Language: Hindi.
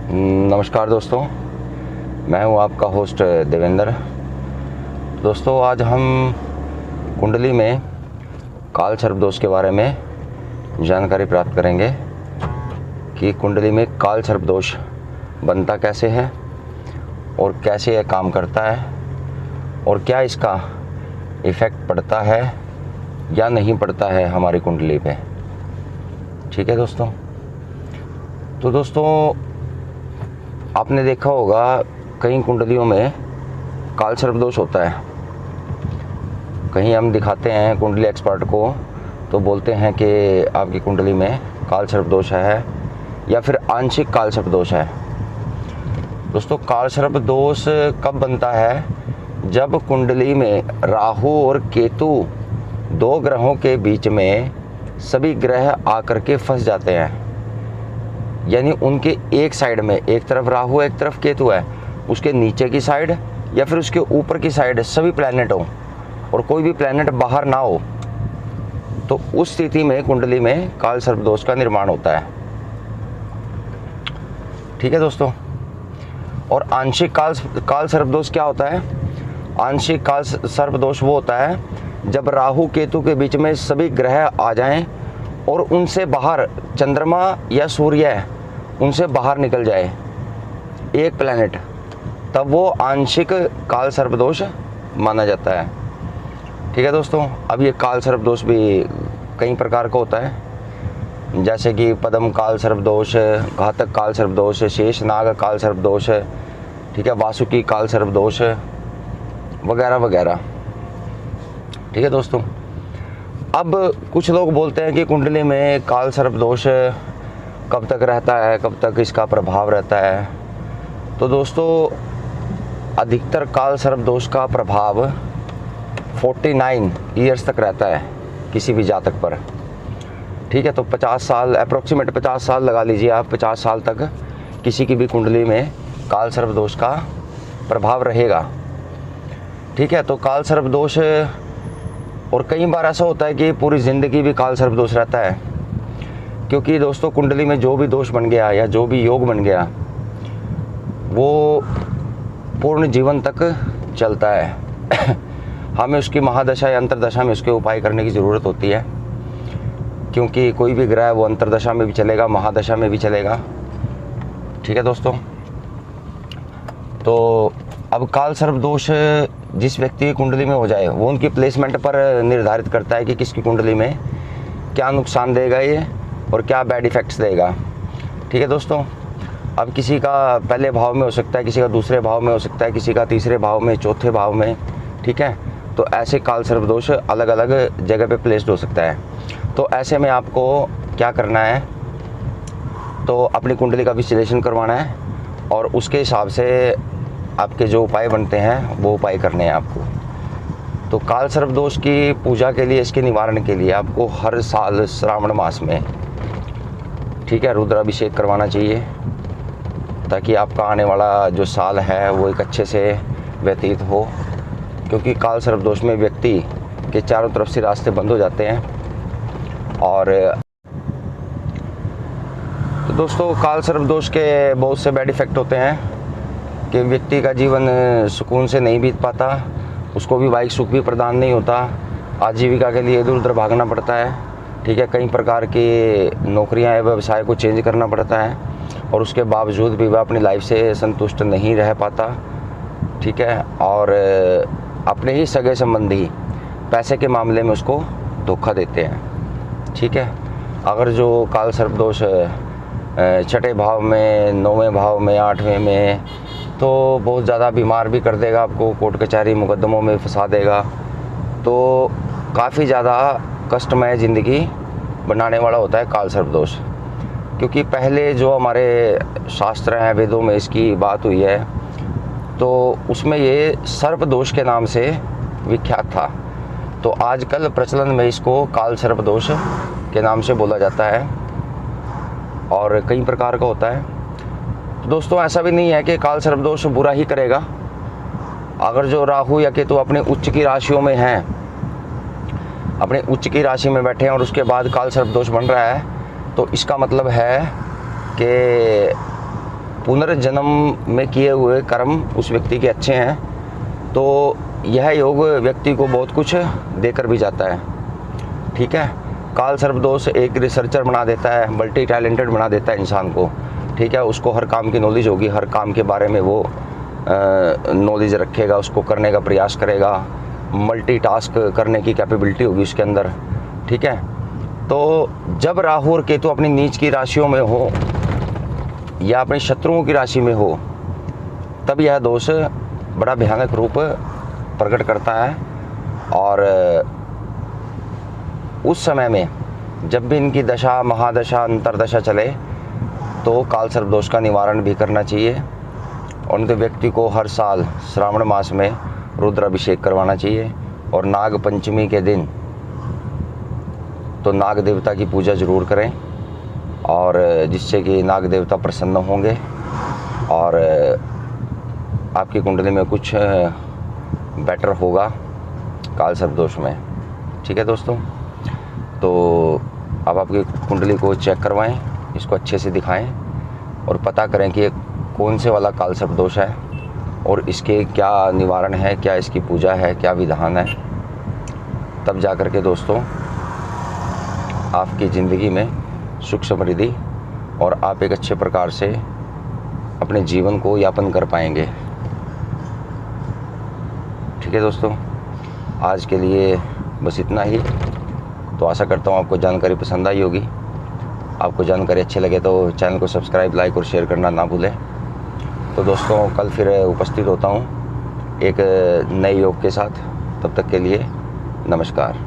नमस्कार दोस्तों, मैं हूं आपका होस्ट देवेंद्र। दोस्तों, आज हम कुंडली में काल सर्प दोष के बारे में जानकारी प्राप्त करेंगे कि कुंडली में काल सर्प दोष बनता कैसे है और कैसे यह काम करता है और क्या इसका इफ़ेक्ट पड़ता है या नहीं पड़ता है हमारी कुंडली पे। ठीक है दोस्तों। तो दोस्तों, आपने देखा होगा कई कुंडलियों में काल सर्प दोष होता है। कहीं हम दिखाते हैं कुंडली एक्सपर्ट को तो बोलते हैं कि आपकी कुंडली में काल सर्प दोष है या फिर आंशिक काल सर्प दोष है। दोस्तों, काल सर्प दोष कब बनता है? जब कुंडली में राहु और केतु दो ग्रहों के बीच में सभी ग्रह आकर के फंस जाते हैं। यानी उनके एक साइड में, एक तरफ राहु एक तरफ केतु है, उसके नीचे की साइड या फिर उसके ऊपर की साइड सभी प्लैनेट हो और कोई भी प्लैनेट बाहर ना हो, तो उस स्थिति में कुंडली में काल सर्प दोष का निर्माण होता है। ठीक है दोस्तों। और आंशिक काल सर्प दोष क्या होता है? आंशिक काल सर्प दोष वो होता है जब राहु केतु के बीच में सभी ग्रह आ जाएं और उनसे बाहर चंद्रमा या सूर्य उनसे बाहर निकल जाए एक प्लैनेट, तब वो आंशिक काल सर्प दोष माना जाता है। ठीक है दोस्तों। अब ये काल सर्प दोष भी कई प्रकार का होता है, जैसे कि पद्म काल सर्प दोष, घातक काल सर्प दोष, शेषनाग काल सर्प दोष, ठीक है, वासुकी काल सर्प दोष वगैरह वगैरह। ठीक है दोस्तों। अब कुछ लोग बोलते हैं कि कुंडली में काल सर्प दोष कब तक रहता है, कब तक इसका प्रभाव रहता है। तो दोस्तों, अधिकतर काल सर्प दोष का प्रभाव 49 ईयर्स तक रहता है किसी भी जातक पर। ठीक है। तो 50 साल, अप्रोक्सीमेट 50 साल लगा लीजिए आप, 50 साल तक किसी की भी कुंडली में काल सर्प दोष का प्रभाव रहेगा। ठीक है। तो काल सर्प दोष, और कई बार ऐसा होता है कि पूरी ज़िंदगी भी काल सर्प दोष रहता है, क्योंकि दोस्तों कुंडली में जो भी दोष बन गया या जो भी योग बन गया वो पूर्ण जीवन तक चलता है। हमें उसकी महादशा या अंतरदशा में उसके उपाय करने की ज़रूरत होती है, क्योंकि कोई भी ग्रह वो अंतरदशा में भी चलेगा, महादशा में भी चलेगा। ठीक है दोस्तों। तो अब काल सर्प दोष जिस व्यक्ति की कुंडली में हो जाए वो उनकी प्लेसमेंट पर निर्धारित करता है कि किसकी कुंडली में क्या नुकसान देगा ये और क्या बैड इफ़ेक्ट्स देगा। ठीक है दोस्तों। अब किसी का पहले भाव में हो सकता है, किसी का दूसरे भाव में हो सकता है, किसी का तीसरे भाव में, चौथे भाव में। ठीक है। तो ऐसे काल सर्प दोष अलग अलग जगह पे प्लेस्ड हो सकता है। तो ऐसे में आपको क्या करना है, तो अपनी कुंडली का विश्लेषण करवाना है और उसके हिसाब से आपके जो उपाय बनते हैं वो उपाय करने हैं आपको। तो काल सर्प दोष की पूजा के लिए, इसके निवारण के लिए आपको हर साल श्रावण मास में, ठीक है, रुद्राभिषेक करवाना चाहिए, ताकि आपका आने वाला जो साल है वो एक अच्छे से व्यतीत हो। क्योंकि काल सर्प दोष में व्यक्ति के चारों तरफ से रास्ते बंद हो जाते हैं। और तो दोस्तों, काल सर्प दोष के बहुत से बैड इफ़ेक्ट होते हैं कि व्यक्ति का जीवन सुकून से नहीं बीत पाता, उसको भी वाहिक सुख भी प्रदान नहीं होता, आजीविका के लिए इधर उधर भागना पड़ता है। ठीक है। कई प्रकार की नौकरियां या व्यवसाय को चेंज करना पड़ता है और उसके बावजूद भी वह अपनी लाइफ से संतुष्ट नहीं रह पाता। ठीक है। और अपने ही सगे संबंधी पैसे के मामले में उसको धोखा देते हैं। ठीक है। अगर जो काल सर्प दोष छठे भाव में, 9वें भाव में, 8वें में, तो बहुत ज़्यादा बीमार भी कर देगा आपको, कोर्ट कचहरी मुकदमों में फंसा देगा। तो काफ़ी ज़्यादा कष्टमय ज़िंदगी बनाने वाला होता है काल सर्प दोष। क्योंकि पहले जो हमारे शास्त्र हैं, वेदों में इसकी बात हुई है, तो उसमें ये सर्प दोष के नाम से विख्यात था। तो आजकल प्रचलन में इसको काल सर्प दोष के नाम से बोला जाता है और कई प्रकार का होता है। तो दोस्तों, ऐसा भी नहीं है कि काल सर्प दोष बुरा ही करेगा। अगर जो राहु या केतु अपने उच्च की राशियों में हैं, अपने उच्च की राशि में बैठे हैं और उसके बाद काल सर्प दोष बन रहा है, तो इसका मतलब है कि पुनर्जन्म में किए हुए कर्म उस व्यक्ति के अच्छे हैं तो यह योग व्यक्ति को बहुत कुछ देकर भी जाता है। ठीक है, काल सर्प दोष एक रिसर्चर बना देता है, मल्टी टैलेंटेड बना देता है इंसान को। ठीक है, उसको हर काम की नॉलेज होगी, हर काम के बारे में वो नॉलेज रखेगा, उसको करने का प्रयास करेगा, मल्टीटास्क करने की कैपेबिलिटी होगी उसके अंदर। ठीक है, तो जब राहु और केतु अपनी नीच की राशियों में हो या अपने शत्रुओं की राशि में हो तब यह दोष बड़ा भयानक रूप प्रकट करता है। और उस समय में जब भी इनकी दशा, महादशा, अंतरदशा चले तो काल सर्प दोष का निवारण भी करना चाहिए। और उनके व्यक्ति को हर साल श्रावण मास में रुद्राभिषेक करवाना चाहिए। और नाग पंचमी के दिन तो नाग देवता की पूजा ज़रूर करें, और जिससे कि नाग देवता प्रसन्न होंगे और आपकी कुंडली में कुछ बेटर होगा काल सर्प दोष में। ठीक है दोस्तों, तो आप आपकी कुंडली को चेक करवाएं, इसको अच्छे से दिखाएं और पता करें कि ये कौन से वाला काल सर्प दोष है और इसके क्या निवारण है, क्या इसकी पूजा है, क्या विधान है। तब जा कर के दोस्तों आपकी ज़िंदगी में सुख समृद्धि और आप एक अच्छे प्रकार से अपने जीवन को यापन कर पाएंगे। ठीक है दोस्तों, आज के लिए बस इतना ही। तो आशा करता हूँ आपको जानकारी पसंद आई होगी। आपको जानकारी अच्छी लगे तो चैनल को सब्सक्राइब, लाइक और शेयर करना ना भूलें। तो दोस्तों कल फिर उपस्थित होता हूँ एक नए योग के साथ। तब तक के लिए नमस्कार।